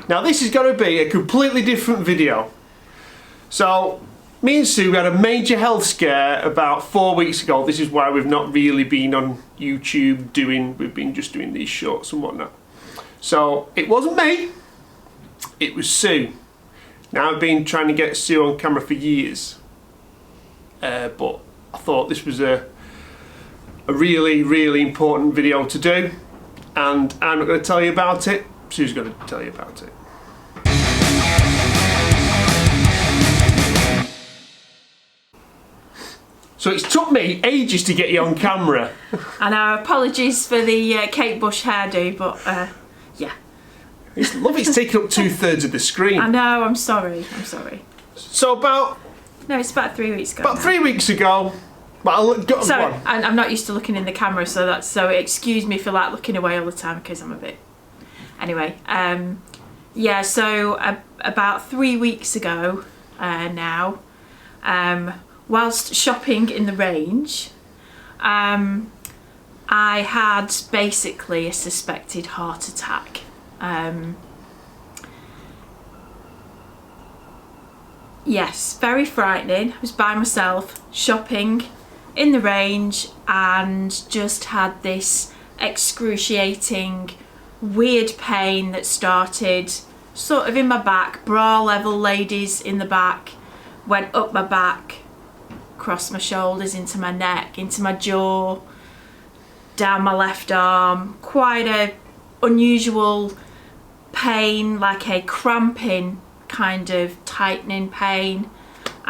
Now this is going to be a completely different video. So, me and Sue had a major health scare about 4 weeks ago. This is why we've not really been on YouTube we've been just doing these shorts and whatnot. So, it wasn't me, it was Sue. Now I've been trying to get Sue on camera for years. But I thought this was a really, really important video to do. And I'm not going to tell you about it, Sue's going to tell you about it. So it's took me ages to get you on camera. I know, apologies for the Kate Bush hairdo, but yeah. It's lovely, it's taking up 2/3 of the screen. I know, I'm sorry. So it's about 3 weeks ago. About 3 weeks ago. Sorry, I'm not used to looking in the camera, so excuse me for like looking away all the time because I'm a bit. Anyway, yeah. So about 3 weeks ago now, whilst shopping in the range, I had basically a suspected heart attack. Yes, very frightening. I was by myself shopping in the range and just had this excruciating weird pain that started sort of in my back, bra level, ladies, in the back, went up my back, across my shoulders, into my neck, into my jaw, down my left arm. Quite a unusual pain, like a cramping kind of tightening pain.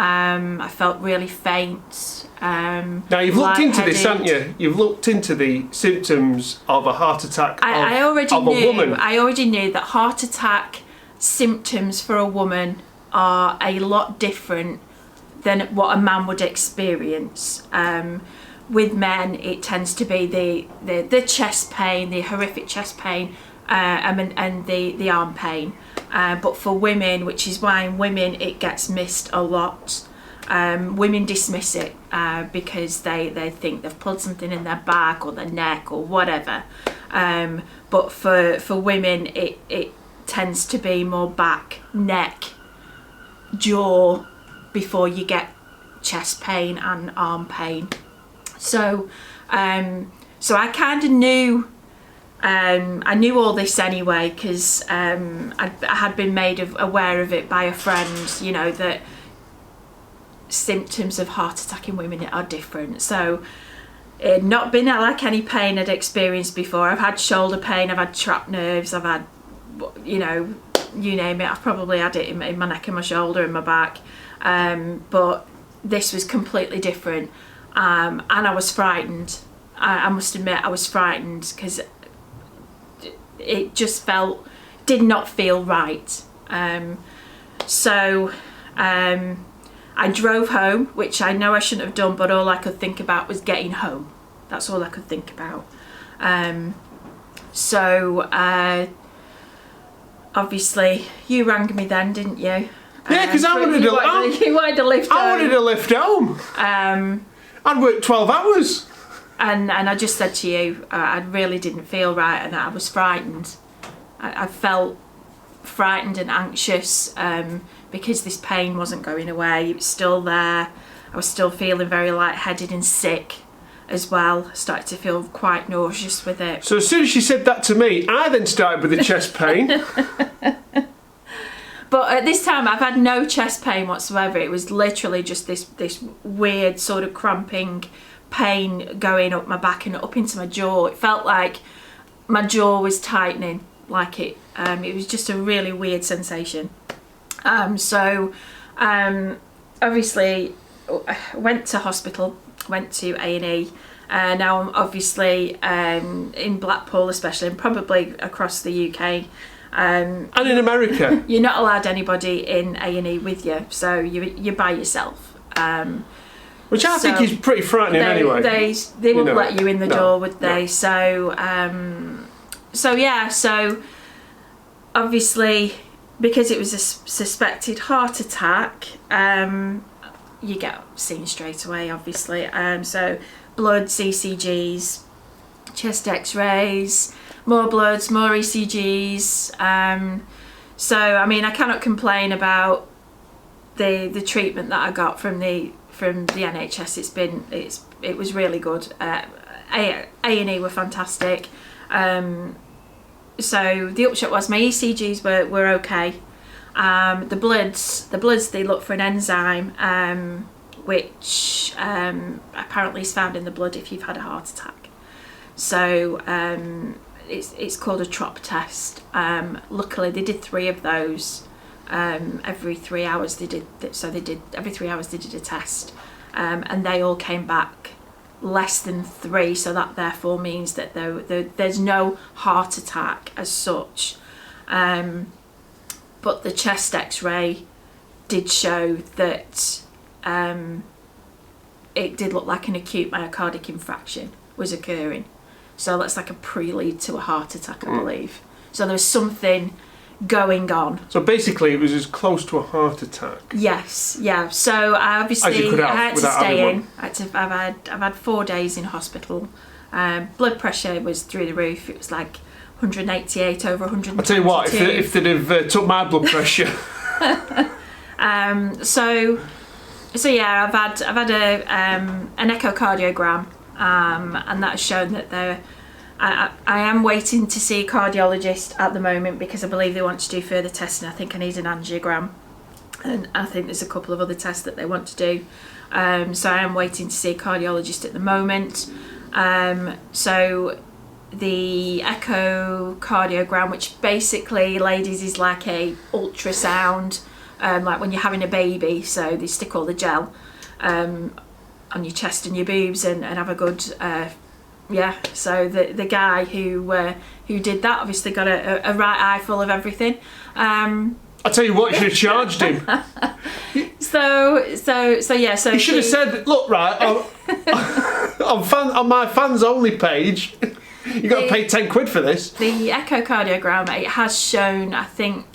I felt really faint. Now you've looked into this, haven't you? You've looked into the symptoms of a heart attack I already a woman. I already knew that heart attack symptoms for a woman are a lot different than what a man would experience. With men, it tends to be the chest pain, the horrific chest pain, and the arm pain. But for women, which is why in women it gets missed a lot, women dismiss it because they think they've pulled something in their back or their neck or whatever. But for women, it tends to be more back, neck, jaw before you get chest pain and arm pain. So I kind of knew. I knew all this anyway because I had been made aware of it by a friend, you know, that symptoms of heart attack in women are different. So it had not been like any pain I'd experienced before. I've had shoulder pain, I've had trapped nerves, I've had, you know, you name it. I've probably had it in my neck and my shoulder and my back. But this was completely different. And I was frightened. I must admit I was frightened because it just did not feel right. So I drove home, which I know I shouldn't have done, but all I could think about was getting home. That's all I could think about. So obviously you rang me then, didn't you? Yeah, because I wanted you wanted a lift home. I wanted a lift home. I'd worked 12 hours. And I just said to you, I really didn't feel right and I was frightened. I felt frightened and anxious because this pain wasn't going away. It was still there. I was still feeling very lightheaded and sick as well. I started to feel quite nauseous with it. So as soon as she said that to me, I then started with the chest pain. But at this time I've had no chest pain whatsoever. It was literally just this weird sort of cramping pain going up my back and up into my jaw. It felt like my jaw was tightening, like it was just a really weird sensation. So obviously went to hospital, went to A&E. Now I'm obviously in Blackpool especially, and probably across the UK. And in America. You're not allowed anybody in A&E with you, so you're by yourself. Which I think is pretty frightening anyway. They wouldn't let you in the door, would they? So yeah, so obviously because it was a suspected heart attack, you get seen straight away, obviously. So bloods, ECGs, chest x-rays, more bloods, more ECGs, So I mean, I cannot complain about the treatment that I got from the NHS. It was really good. A&E were fantastic. So the upshot was my ECGs were okay. The bloods they look for an enzyme which apparently is found in the blood if you've had a heart attack. So it's called a TROP test. Luckily they did 3 of those. Every 3 hours they did every 3 hours they did a test, and they all came back less than 3, so that therefore means that there's no heart attack as such. But the chest x-ray did show that it did look like an acute myocardic infarction was occurring. So that's like a prelude to a heart attack, I believe. So there was something going on. So basically it was as close to a heart attack. Yes, yeah. So I obviously I had to stay in. I've had 4 days in hospital. Blood pressure was through the roof. It was like 188 over 122. I'll tell you what, if they'd have took my blood pressure. So yeah, I've had an echocardiogram, and that has shown that I am waiting to see a cardiologist at the moment because I believe they want to do further testing. I think I need an angiogram, and I think there's a couple of other tests that they want to do. So I am waiting to see a cardiologist at the moment. So the echocardiogram, which basically, ladies, is like a ultrasound, like when you're having a baby. So they stick all the gel on your chest and your boobs and have a good so the guy who did that obviously got a right eye full of everything. I tell you what, you should have charged him. So You should have said, look, right, on my fans only page, you got to pay 10 quid for this. The echocardiogram, it has shown, I think,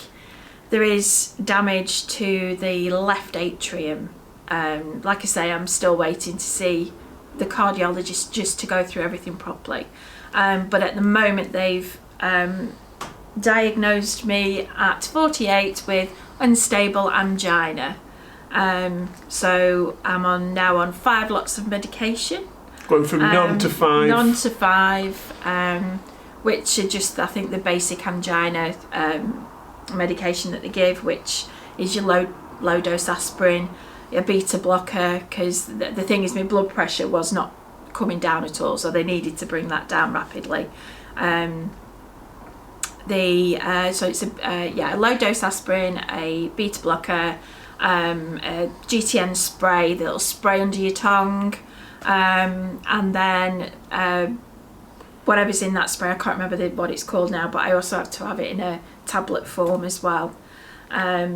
there is damage to the left atrium. Like I say, I'm still waiting to see the cardiologist just to go through everything properly. But at the moment they've diagnosed me at 48 with unstable angina. So I'm now on 5 lots of medication. Going from none to 5. None to 5, which are just, I think, the basic angina medication that they give, which is your low dose aspirin, a beta blocker, because the thing is my blood pressure was not coming down at all, so they needed to bring that down rapidly. So it's a low dose aspirin, a beta blocker, a GTN spray that'll spray under your tongue, and then whatever's in that spray, I can't remember what it's called now, but I also have to have it in a tablet form as well. I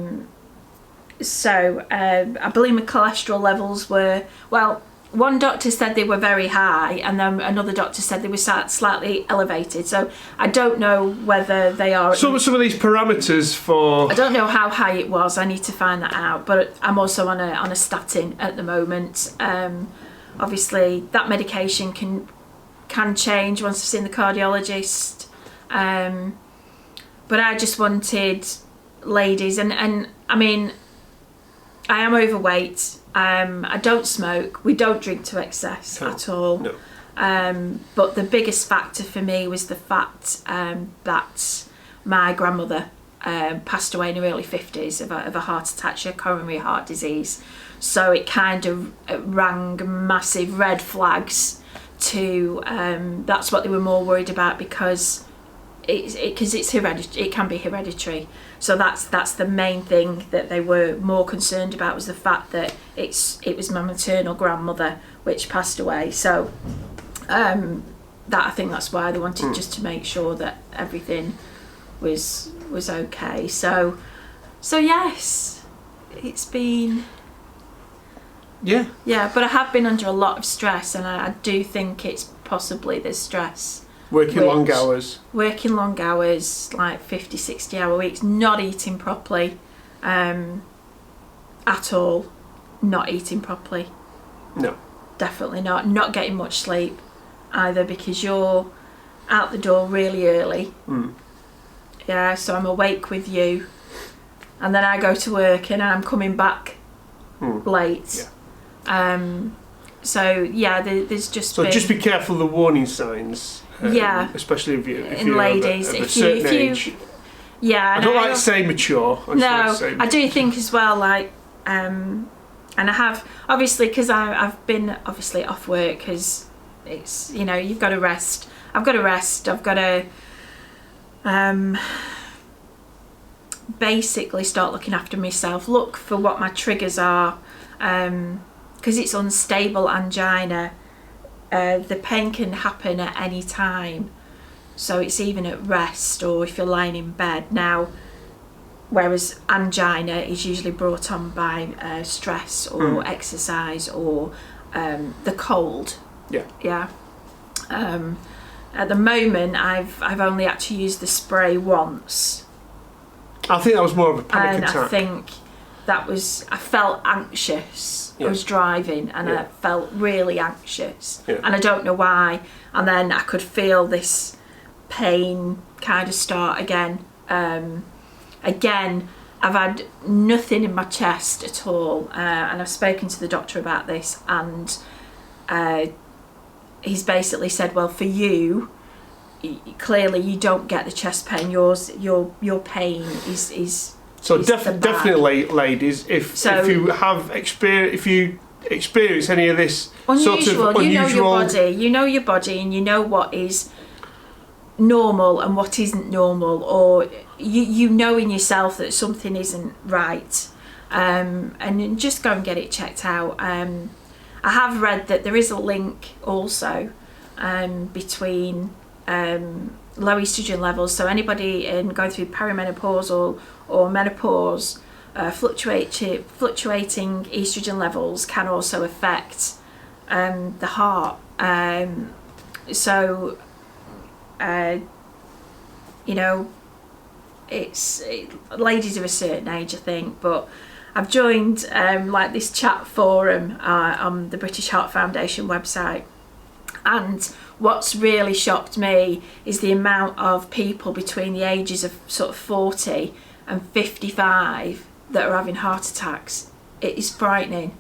believe my cholesterol levels were, well, one doctor said they were very high, and then another doctor said they were slightly elevated. So I don't know whether they are. Some of these parameters for. I don't know how high it was. I need to find that out. But I'm also on a statin at the moment. Obviously, that medication can change once I've seen the cardiologist. But I just wanted, ladies, and I mean, I am overweight. I don't smoke. We don't drink to excess at all. No. But the biggest factor for me was the fact that my grandmother passed away in her early 50s of a heart attack. She had coronary heart disease. So it kind of rang massive red flags to, that's what they were more worried about, because it's hereditary. It can be hereditary. So that's the main thing that they were more concerned about, was the fact that it was my maternal grandmother which passed away. So that, I think that's why they wanted just to make sure that everything was okay. So yes, it's been yeah, but I have been under a lot of stress, and I do think it's possibly the stress. Working long hours, like 50, 60 hour weeks, not eating properly at all, not eating properly. No. Definitely not getting much sleep either, because you're out the door really early. Yeah, so I'm awake with you and then I go to work and I'm coming back late. Yeah. So yeah, there's just so just be careful of the warning signs. Especially if you're ladies, of a certain age. Yeah, I don't like to say mature. I do think as well, like, and I have obviously because I've been obviously off work because it's you've got to rest. I've got to rest. I've got to basically start looking after myself. Look for what my triggers are, because it's unstable angina. The pain can happen at any time, so it's even at rest or if you're lying in bed now, whereas angina is usually brought on by stress or exercise or the cold. At the moment I've only had to use the spray once. I think that was more of a panic attack. I think I felt anxious. I was driving and I felt really anxious, and I don't know why, and then I could feel this pain kind of start again. Again, I've had nothing in my chest at all, and I've spoken to the doctor about this, and he's basically said, well, for you, clearly you don't get the chest pain. Your pain is so definitely, ladies, if you experience any of this unusual, sort of unusual, you know your body, and you know what is normal and what isn't normal, or you know in yourself that something isn't right, and just go and get it checked out. I have read that there is a link also between low estrogen levels, so anybody going through perimenopause or menopause, fluctuating estrogen levels can also affect the heart. It's ladies of a certain age, I think, but I've joined like this chat forum on the British Heart Foundation website, and what's really shocked me is the amount of people between the ages of sort of 40 and 55 that are having heart attacks. It is frightening.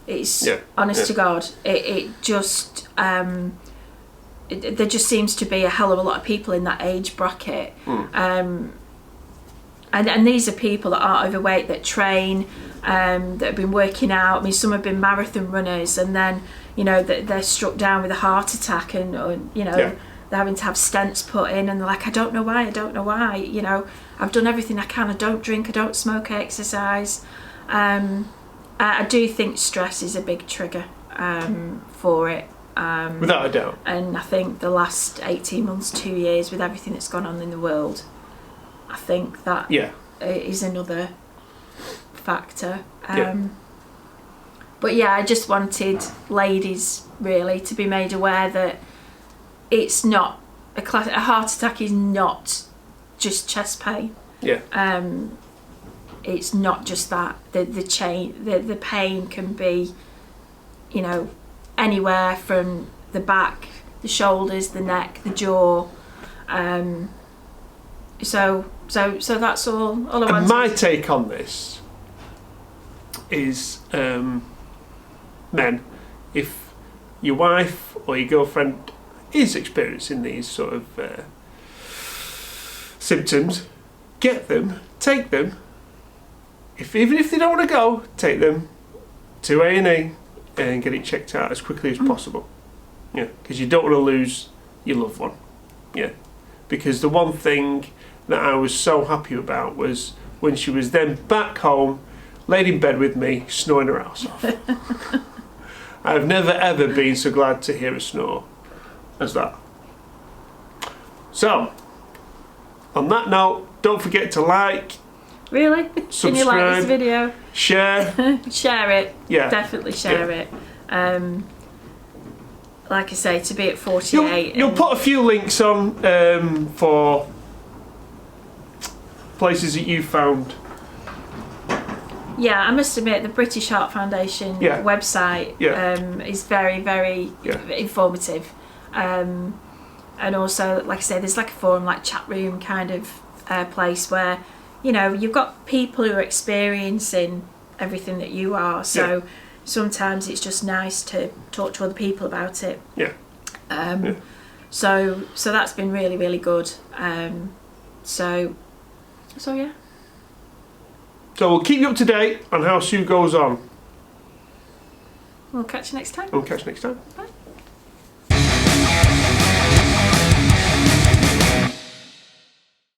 It's honest to God. It just there just seems to be a hell of a lot of people in that age bracket. And these are people that aren't overweight, that train, that have been working out. I mean, some have been marathon runners, and then they're struck down with a heart attack, and they're having to have stents put in, and they're like, I don't know why. I've done everything I can. I don't drink, I don't smoke, I exercise. I do think stress is a big trigger for it. Without a doubt. And I think the last 18 months, 2 years, with everything that's gone on in the world, I think that is another factor. But I just wanted ladies really to be made aware that it's not a heart attack is not just chest pain. It's not just that. The pain can be, anywhere from the back, the shoulders, the neck, the jaw. So that's all I wanted. And my take on this is, men, if your wife or your girlfriend is experiencing these sort of symptoms, take them. Even if they don't want to go, take them to A&E and get it checked out as quickly as possible. Because you don't want to lose your loved one. Because the one thing that I was so happy about was when she was then back home, laid in bed with me, snoring her ass off. I've never ever been so glad to hear her snore as that. So, on that note, don't forget to like, really? subscribe, can you like this video? Share. Share it. Definitely share it. Like I say, to be at 48. You'll put a few links on for places that you found. I must admit the British Heart Foundation website is very, very informative. And also, like I say, there's like a forum, like chat room kind of place where you know, you've got people who are experiencing everything that you are, so sometimes it's just nice to talk to other people about it. So that's been really, really good. So yeah. So we'll keep you up to date on how Sue goes on. We'll catch you next time. We'll catch you next time. Bye.